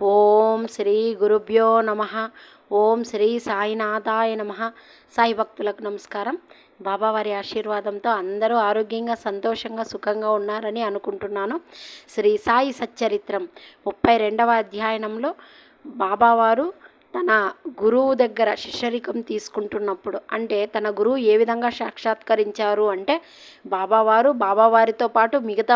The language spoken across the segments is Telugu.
ఓం శ్రీ గురుభ్యో నమ. ఓం శ్రీ సాయినాథాయ నమ. సాయి భక్తులకు నమస్కారం. బాబావారి ఆశీర్వాదంతో అందరూ ఆరోగ్యంగా సంతోషంగా సుఖంగా ఉన్నారని అనుకుంటున్నాను. శ్రీ సాయి సచ్చరిత్రం 32వ అధ్యాయంలో బాబావారు తన గురువు దగ్గర శిష్యరికం తీసుకుంటున్నప్పుడు, అంటే తన గురువు ఏ విధంగా సాక్షాత్కరించారు అంటే, బాబావారితో పాటు మిగతా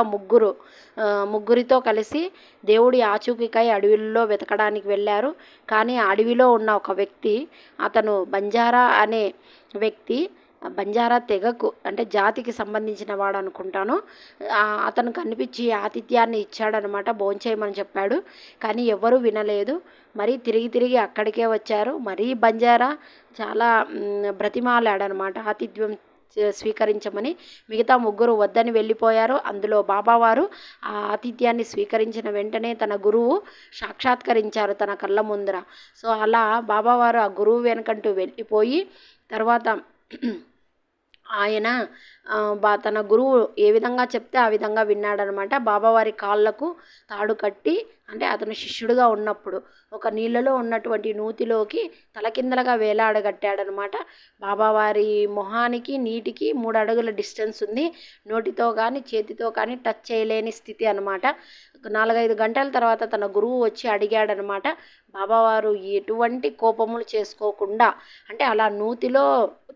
ముగ్గురితో కలిసి దేవుడి ఆచూకీకై అడవిలో వెతకడానికి వెళ్ళారు. కానీ అడవిలో ఉన్న ఒక వ్యక్తి, అతను బంజారా అనే వ్యక్తి, బంజారా తెగకు అంటే జాతికి సంబంధించిన వాడు అనుకుంటాను. అతను కనిపించి ఆతిథ్యాన్ని ఇచ్చాడనమాట, భోంచేయమని చెప్పాడు. కానీ ఎవ్వరూ వినలేదు. మరీ తిరిగి అక్కడికే వచ్చారు. మరీ బంజారా చాలా బ్రతిమాలాడనమాట ఆతిథ్యం స్వీకరించమని. మిగతా ముగ్గురు వద్దని వెళ్ళిపోయారు. అందులో బాబావారు ఆ ఆతిథ్యాన్ని స్వీకరించిన వెంటనే తన గురువు సాక్షాత్కరించారు తన కళ్ళ ముందర. సో అలా బాబావారు ఆ గురువు వెనకంటూ వెళ్ళిపోయి తర్వాత ఆయన తన గురువు ఏ విధంగా చెప్తే ఆ విధంగా విన్నాడనమాట. బాబావారి కాళ్ళకు తాడు కట్టి, అంటే అతను శిష్యుడిగా ఉన్నప్పుడు ఒక నీళ్ళలో ఉన్నటువంటి నూతిలోకి తలకిందలుగా వేలాడగట్టాడనమాట. బాబావారి మొహానికి నీటికి 3 అడుగుల డిస్టెన్స్ ఉంది. నోటితో కానీ చేతితో కానీ టచ్ చేయలేని స్థితి అనమాట. 4-5 గంటల తర్వాత తన గురువు వచ్చి అడిగాడనమాట. బాబావారు ఎటువంటి కోపములు చేసుకోకుండా, అంటే అలా నూతిలో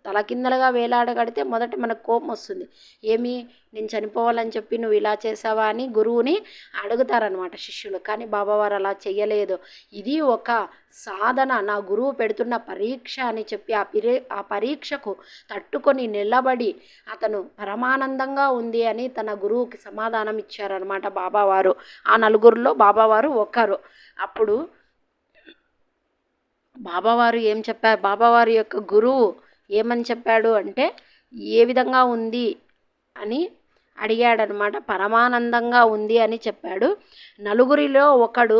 తలకిందలుగా వేలాడగడితే మొదట మనకు కోపం వస్తుంది. ఏమి, నేను చనిపోవాలని చెప్పి నువ్వు ఇలా చేసావా అని గురువుని అడుగుతారనమాట శిష్యులు. కానీ బాబావారు అలా చెయ్యలేదు. ఇది ఒక సాధన, నా గురువు పెడుతున్న పరీక్ష అని చెప్పి ఆ పరీక్షకు తట్టుకొని నిలబడి అతను పరమానందంగా ఉంది అని తన గురువుకి సమాధానం ఇచ్చారనమాట బాబావారు. ఆ నలుగురిలో బాబావారు ఒకరు. అప్పుడు బాబావారు ఏం చెప్పారు, బాబావారి యొక్క గురువు ఏమని చెప్పాడు అంటే, ఏ విధంగా ఉంది అని అడిగాడనమాట. పరమానందంగా ఉంది అని చెప్పాడు. నలుగురిలో ఒకడు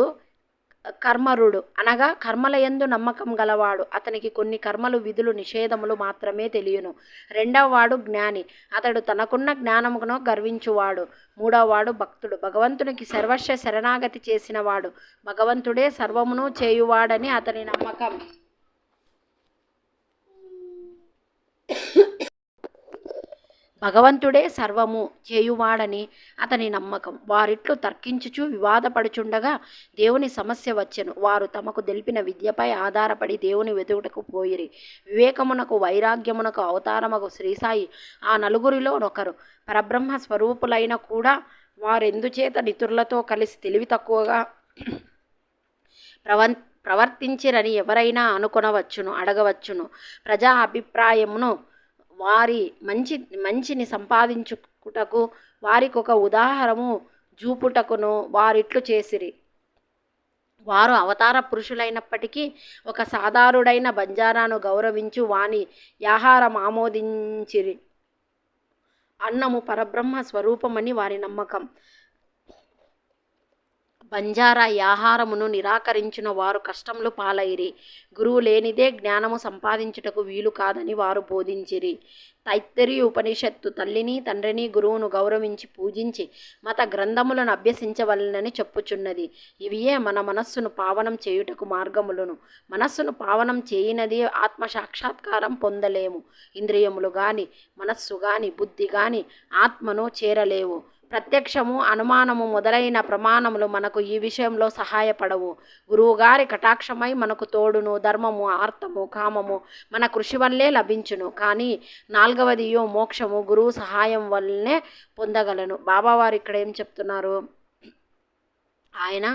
కర్మరుడు, అనగా కర్మల యందు నమ్మకం గలవాడు. అతనికి కొన్ని కర్మలు, విధులు, నిషేధములు మాత్రమే తెలియను. 2వ వాడు జ్ఞాని, అతడు తనకున్న జ్ఞానమును గర్వించువాడు. 3వ వాడు భక్తుడు, భగవంతునికి సర్వస్వ శరణాగతి చేసినవాడు. భగవంతుడే సర్వమును చేయువాడని అతని నమ్మకం. భగవంతుడే సర్వము చేయువాడని అతని నమ్మకం. వారిట్లు తర్కించుచు వివాదపడుచుండగా దేవుని సమస్య వచ్చెను. వారు తమకు తెలిపిన విద్యపై ఆధారపడి దేవుని వెతుకుటకు పోయిరి. వివేకమునకు వైరాగ్యమునకు అవతారమగు శ్రీసాయి ఆ నలుగురిలో ఒకరు. పరబ్రహ్మ స్వరూపులైన కూడా వారెందుచేత నితురులతో కలిసి తెలివి తక్కువగా ప్రవర్తించిరని ఎవరైనా అడగవచ్చును. ప్రజా అభిప్రాయమును వారి మంచిని సంపాదించుటకు వారికొక ఉదాహరణము చూపుటకును వారిట్లు చేసిరి. వారు అవతార పురుషులైనప్పటికీ ఒక సాధారుడైన బంజారాను గౌరవించు వాని ఆహారం ఆమోదించిరి. అన్నము పరబ్రహ్మ స్వరూపమని వారి నమ్మకం. బంజారా ఆహారమును నిరాకరించిన వారు కష్టములు పాలైరి. గురువు లేనిదే జ్ఞానము సంపాదించుటకు వీలు కాదని వారు బోధించిరి. తైత్తరీయ ఉపనిషత్తు తల్లిని తండ్రిని గురువును గౌరవించి పూజించి మత గ్రంథములను అభ్యసించవలనని చెప్పుచున్నది. ఇవియే మన మనస్సును పావనం చేయుటకు మార్గములను. మనస్సును పావనం చేయనది ఆత్మ సాక్షాత్కారం పొందలేము. ఇంద్రియములు గాని, మనస్సు గాని, బుద్ధి గాని ఆత్మను చేరలేవు. ప్రత్యక్షము, అనుమానము మొదలైన ప్రమాణములు మనకు ఈ విషయంలో సహాయపడవు. గురువుగారి కటాక్షమై మనకు తోడును. ధర్మము, ఆర్తము, కామము మన కృషి వల్లే లభించును. కానీ 4వది మోక్షము గురువు సహాయం వల్లనే పొందగలను. బాబావారు ఇక్కడ ఏం చెప్తున్నారు, ఆయన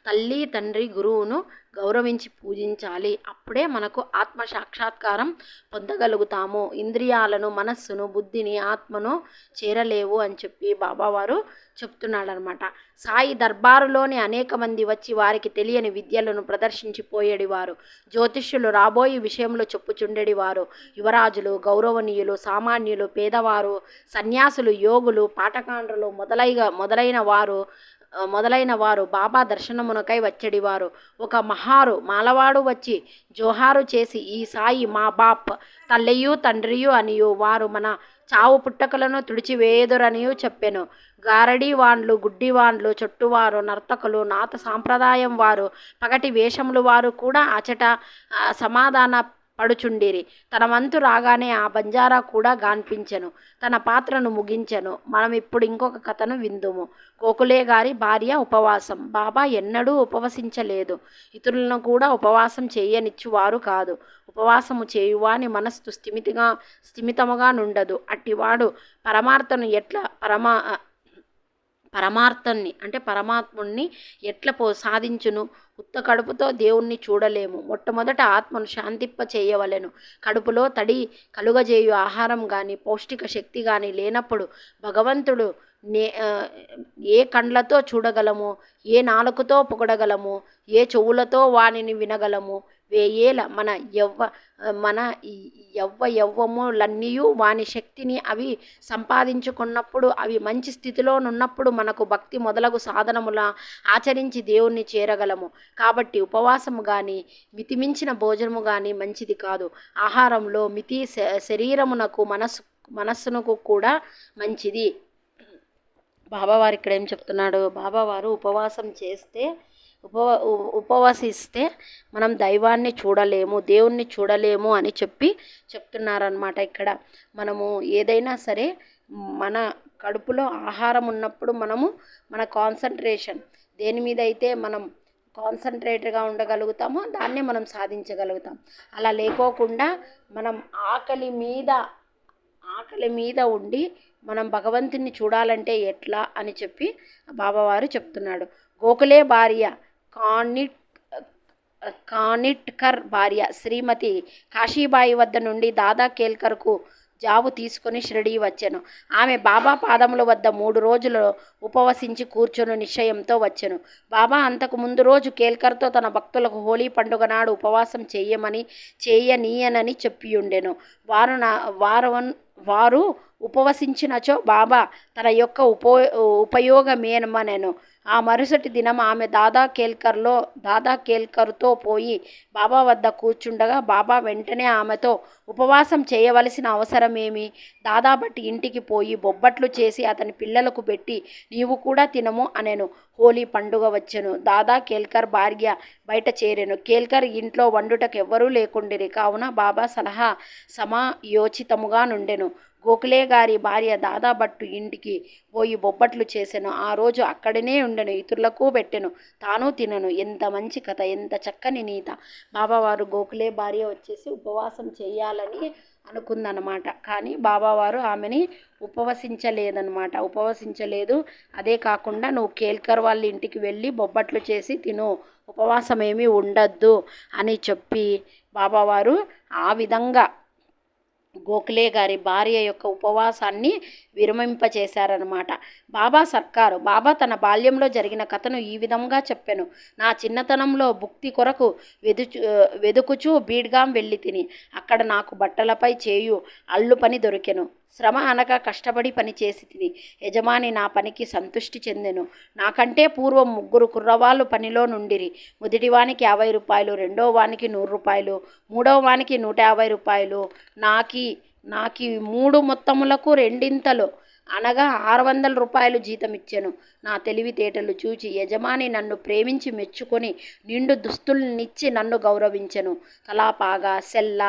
తల్లి తండ్రి గురువును గౌరవించి పూజించాలి. అప్పుడే మనకు ఆత్మ సాక్షాత్కారం పొందగలుగుతాము. ఇంద్రియాలను, మనస్సును, బుద్ధిని, ఆత్మను చేరలేవు అని చెప్పి బాబావారు చెప్తున్నాడనమాట. సాయి దర్బారులోని అనేక మంది వచ్చి వారికి తెలియని విద్యలను ప్రదర్శించిపోయేడివారు. జ్యోతిష్యులు రాబోయే విషయంలో చెప్పుచుండేడివారు. యువరాజులు, గౌరవనీయులు, సామాన్యులు, పేదవారు, సన్యాసులు, యోగులు, పాటకాండ్రులు మొదలైన వారు బాబా దర్శనమునకై వచ్చేడివారు. ఒక మాలవాడు వచ్చి జోహారు చేసి, ఈ సాయి మా బాప్, తల్లయ్యూ తండ్రియు అనియు వారు మన చావు పుట్టకలను తుడిచివేయుదురనియు చెప్పెను. గారడీ వాండ్లు, గుడ్డివాండ్లు, చొట్టువారు, నర్తకులు, నాత సాంప్రదాయం వారు, పగటి వేషములు వారు కూడా అచట సమాధాన పడుచుండిరి. తన వంతు రాగానే ఆ బంజారా కూడా గాన్పించెను. తన పాత్రను ముగించెను. మనం ఇప్పుడు ఇంకొక కథను విందుము. గోఖలే గారి భార్య ఉపవాసం. బాబా ఎన్నడూ ఉపవసించలేదు. ఇతరులను కూడా ఉపవాసం చేయనిచ్చువారు కాదు. ఉపవాసము చేయువాని మనస్సు స్థిమితముగా నుండదు. అట్టివాడు పరమాత్ముణ్ణి ఎట్ల సాధించును? ఉత్త కడుపుతో దేవుణ్ణి చూడలేము. మొట్టమొదట ఆత్మను శాంతింప చేయవలెను. కడుపులో తడి కలుగజేయు ఆహారం కానీ పౌష్టిక శక్తి కానీ లేనప్పుడు భగవంతుడు ఏ కండ్లతో చూడగలము? ఏ నాలుకతో పొగడగలము? ఏ చెవులతో వానిని వినగలము? వేయేల మన యవ్వములన్నీయు వాని శక్తిని అవి సంపాదించుకున్నప్పుడు, అవి మంచి స్థితిలో నున్నప్పుడు మనకు భక్తి మొదలగు సాధనముల ఆచరించి దేవుణ్ణి చేరగలము. కాబట్టి ఉపవాసము కానీ మితిమించిన భోజనము కానీ మంచిది కాదు. ఆహారంలో మితి శరీరమునకు మనస్సునకు కూడా మంచిది. బాబావారు ఇక్కడ ఏం చెప్తున్నాడు? బాబావారు ఉపవసిస్తే మనం దైవాన్ని చూడలేము, దేవుణ్ణి చూడలేము అని చెప్తున్నారనమాట. ఇక్కడ మనము ఏదైనా సరే మన కడుపులో ఆహారం ఉన్నప్పుడు మన కాన్సన్ట్రేషన్ దేని మీద అయితే మనం కాన్సన్ట్రేట్గా ఉండగలుగుతామో దాన్నే మనం సాధించగలుగుతాం. అలా లేకోకుండా మనం ఆకలి మీద ఉండి మనం భగవంతుని చూడాలంటే ఎట్లా అని చెప్పి బాబావారు చెప్తున్నాడు. గోఖలే భార్య కానిట్కర్ భార్య శ్రీమతి కాశీబాయి వద్ద నుండి దాదా కేల్కర్కు జాబు తీసుకొని షిరిడీ వచ్చెను. ఆమె బాబా పాదముల వద్ద 3 రోజులు ఉపవసించి కూర్చొని నిశ్చయంతో వచ్చెను. బాబా అంతకు ముందు రోజు కేల్కర్తో తన భక్తులకు హోలీ పండుగ నాడు ఉపవాసం చేయనీయనని చెప్పియుండెను. వారు ఉపవసించినచో బాబా తన యొక్క ఉపయోగమేమనెను. ఆ మరుసటి దినం ఆమె దాదా కేల్కర్తో పోయి బాబా వద్ద కూర్చుండగా బాబా వెంటనే ఆమెతో ఉపవాసం చేయవలసిన అవసరమేమి? దాదా బట్టి ఇంటికి పోయి బొబ్బట్లు చేసి అతని పిల్లలకు పెట్టి నీవు కూడా తినము అనెను. హోలీ పండుగ వచ్చెను. దాదా కేల్కర్ భార్య బయట చేరెను. కేల్కర్ ఇంట్లో వండుటకెవ్వరూ లేకుండిరి. కావున బాబా సలహా సమయోచితముగా నుండెను. గోఖలే గారి భార్య దాదా భట్టు ఇంటికి పోయి బొబ్బట్లు చేసెను. ఆ రోజు అక్కడనే ఉండెను. ఇతరులకు పెట్టెను, తాను తినను. ఎంత మంచి కథ, ఎంత చక్కని నీత. బాబావారు గోఖలే భార్య వచ్చేసి ఉపవాసం చేయాలని అనుకుందనమాట. కానీ బాబావారు ఆమెని ఉపవసించలేదు. అదే కాకుండా నువ్వు కేల్కర్ వాళ్ళ ఇంటికి వెళ్ళి బొబ్బట్లు చేసి తిను, ఉపవాసం ఏమీ ఉండద్దు అని చెప్పి బాబావారు ఆ విధంగా గోఖలే గారి భార్య యొక్క ఉపవాసాన్ని విరమింపచేశారనమాట. బాబా తన బాల్యంలో జరిగిన కథను ఈ విధంగా చెప్పెను. నా చిన్నతనంలో భుక్తి కొరకు వెదుకుచూ బీడ్గాం వెళ్ళి తిని అక్కడ నాకు బట్టలపై చేయు అల్లు పని దొరికెను. శ్రమ అనక కష్టపడి పని చేసి తిని యజమాని నా పనికి సంతృష్టి చెందెను. నాకంటే పూర్వం 3 కుర్రవాళ్ళు పనిలో నుండిరి. మొదటివానికి 50 రూపాయలు, రెండో వానికి 100 రూపాయలు, మూడవ వానికి 150 రూపాయలు. నాకి 3 మొత్తములకు రెండింతలు అనగా 600 రూపాయలు జీతం ఇచ్చెను. నా తెలివితేటలు చూచి యజమాని నన్ను ప్రేమించి మెచ్చుకొని నిండు దుస్తుల్నిచ్చి నన్ను గౌరవించెను. తలాపాగా సెల్ల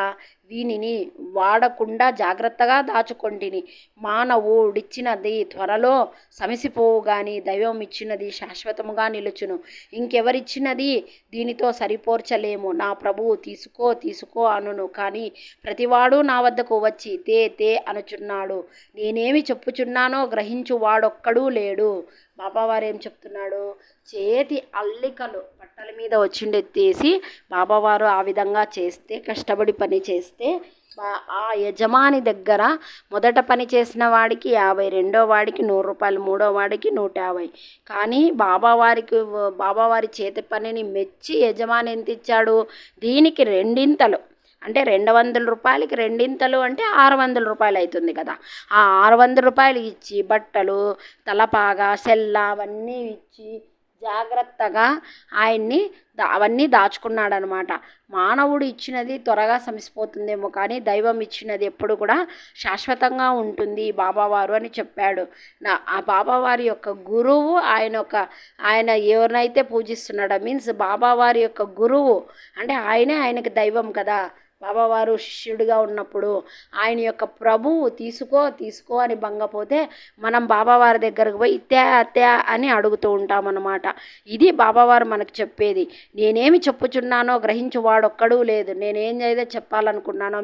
వీనిని వాడకుండా జాగ్రత్తగా దాచుకొంటిని. మానవుడిచ్చినది త్వరలో సమసిపోవు గాని దైవం ఇచ్చినది శాశ్వతముగా నిలుచును. ఇంకెవరిచ్చినది దీనితో సరిపోర్చలేము. నా ప్రభువు తీసుకో అనును. కానీ ప్రతివాడు నా వద్దకు వచ్చి తే అనుచున్నాడు. నేనేమి చెప్పుచున్నానో గ్రహించు వాడొక్కడూ లేడు. బాబావారు ఏం చెప్తున్నాడు? చేతి అల్లికలు బట్టల మీద వచ్చిండెత్తేసి బాబావారు ఆ విధంగా చేస్తే, కష్టపడి పని చేస్తే ఆ యజమాని దగ్గర మొదట పని చేసిన వాడికి 50, రెండో వాడికి 100 రూపాయలు, మూడో వాడికి 150. కానీ బాబావారి చేతి పనిని మెచ్చి యజమాని ఎంత ఇచ్చాడు? దీనికి రెండింతలు, అంటే 200 రూపాయలకి రెండింతలు అంటే 600 రూపాయలు అవుతుంది కదా. ఆ 600 రూపాయలు ఇచ్చి బట్టలు, తలపాగా, సెల్ల అవన్నీ ఇచ్చి జాగ్రత్తగా ఆయన్ని అవన్నీ దాచుకున్నాడనమాట. మానవుడు ఇచ్చినది త్వరగా సమసిపోతుందేమో కానీ దైవం ఇచ్చినది ఎప్పుడు కూడా శాశ్వతంగా ఉంటుంది బాబావారు అని చెప్పాడు. ఆ బాబావారి యొక్క గురువు ఆయన ఎవరినైతే పూజిస్తున్నాడో మీన్స్ బాబావారి యొక్క గురువు అంటే ఆయనకి దైవం కదా. బాబావారు శిష్యుడిగా ఉన్నప్పుడు ఆయన యొక్క ప్రభువు తీసుకో అని భంగపోతే మనం బాబావారి దగ్గరకు పోయి త్యా అని అడుగుతూ ఉంటామన్నమాట. ఇది బాబావారు మనకు చెప్పేది. నేనేమి చెప్పుచున్నానో గ్రహించువాడొక్కడూ లేదు. నేనేం అయితే చెప్పాలనుకున్నానో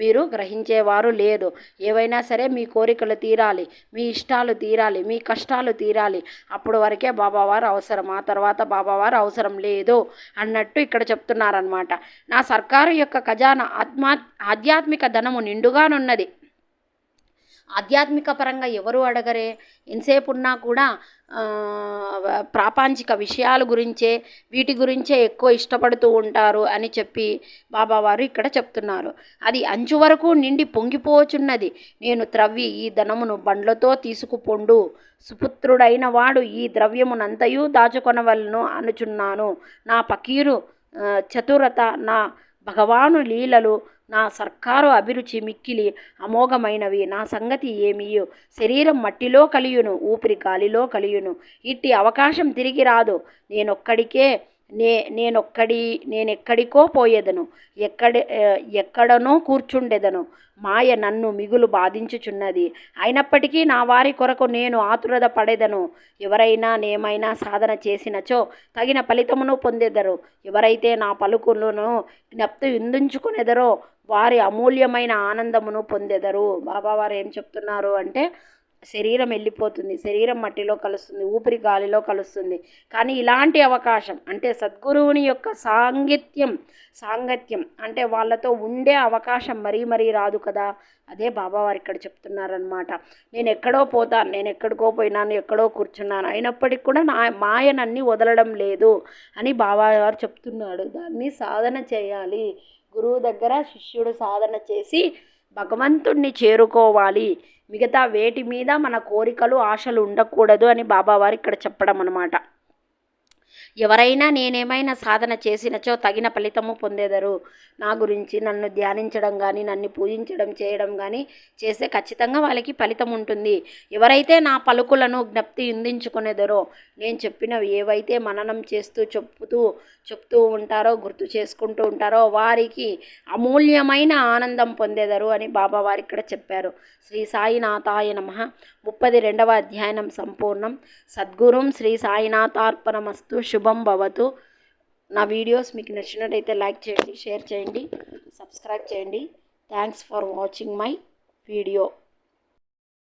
మీరు గ్రహించేవారు లేదు. ఏవైనా సరే మీ కోరికలు తీరాలి, మీ ఇష్టాలు తీరాలి, మీ కష్టాలు తీరాలి. అప్పుడు వరకే బాబావారు అవసరం, ఆ తర్వాత బాబావారు అవసరం లేదు అన్నట్టు ఇక్కడ చెప్తున్నారనమాట. నా సర్కారు యొక్క ఖజానా ఆధ్యాత్మిక ధనము నిండుగానున్నది. ఆధ్యాత్మిక పరంగా ఎవరు అడగరే, ఎంతసేపు ఉన్నా కూడా ప్రాపంచిక విషయాల గురించే వీటి గురించే ఎక్కువ ఇష్టపడుతూ ఉంటారు అని చెప్పి బాబావారు ఇక్కడ చెప్తున్నారు. అది అంచు వరకు నిండి పొంగిపోచున్నది. నేను త్రవ్వి ఈ ధనమును బండ్లతో తీసుకుపోండు. సుపుత్రుడైన వాడు ఈ ద్రవ్యమునంతయు దాచుకొనవలను అనుచున్నాను. నా పకీరు చతురత, నా భగవాను లీలలు, నా సర్కారు అభిరుచి మిక్కిలి అమోఘమైనవి. నా సంగతి ఏమియు? శరీరం మట్టిలో కలియును, ఊపిరి గాలిలో కలియును. ఇట్టి అవకాశం తిరిగి రాదు. నేనెక్కడికో పోయేదను, ఎక్కడనో కూర్చుండెదను. మాయ నన్ను మిగులు బాధించుచున్నది. అయినప్పటికీ నా వారి కొరకు నేను ఆతురత పడేదను. ఎవరైనా నేమైనా సాధన చేసినచో తగిన ఫలితమును పొందెదరు. ఎవరైతే నా పలుకులను జ్ఞప్తి ఉంచుకునేదరో వారి అమూల్యమైన ఆనందమును పొందెదరు. బాబావారు ఏం చెప్తున్నారు అంటే శరీరం వెళ్ళిపోతుంది, శరీరం మట్టిలో కలుస్తుంది, ఊపిరి గాలిలో కలుస్తుంది. కానీ ఇలాంటి అవకాశం అంటే సద్గురువుని యొక్క సాంగత్యం అంటే వాళ్ళతో ఉండే అవకాశం మరీ రాదు కదా. అదే బాబావారు ఇక్కడ చెప్తున్నారనమాట. నేను ఎక్కడో పోతాను, నేను ఎక్కడికో పోయినాను, ఎక్కడో కూర్చున్నాను, అయినప్పటికీ కూడా నా మాయనన్నీ వదలడం లేదు అని బాబావారు చెప్తున్నాడు. దాన్ని సాధన చేయాలి. గురువు దగ్గర శిష్యుడు సాధన చేసి భగవంతుణ్ణి చేరుకోవాలి. మిగతా వేటి మీద మన కోరికలు ఆశలు ఉండకూడదు అని బాబావారు ఇక్కడ చెప్పడం అన్నమాట. ఎవరైనా నేనేమైనా సాధన చేసినచో తగిన ఫలితము పొందేదరు. నా గురించి నన్ను ధ్యానించడం కానీ నన్ను పూజించడం చేయడం కానీ చేస్తే ఖచ్చితంగా వాళ్ళకి ఫలితం ఉంటుంది. ఎవరైతే నా పలుకులను జ్ఞప్తి ఉందించుకునేదరో, నేను చెప్పినవి ఏవైతే మననం చేస్తూ చెప్తూ ఉంటారో, గుర్తు చేసుకుంటూ ఉంటారో వారికి అమూల్యమైన ఆనందం పొందేదరు అని బాబావారు ఇక్కడ చెప్పారు. శ్రీ సాయినాథాయ నమః. 32వ అధ్యాయం సంపూర్ణం. సద్గురుం శ్రీ సాయినాథార్పణమస్తు. శుభం భవతు. నా వీడియోస్ మీకు నచ్చినట్టయితే లైక్ చేయండి, షేర్ చేయండి, సబ్స్క్రైబ్ చేయండి. Thanks for watching my video.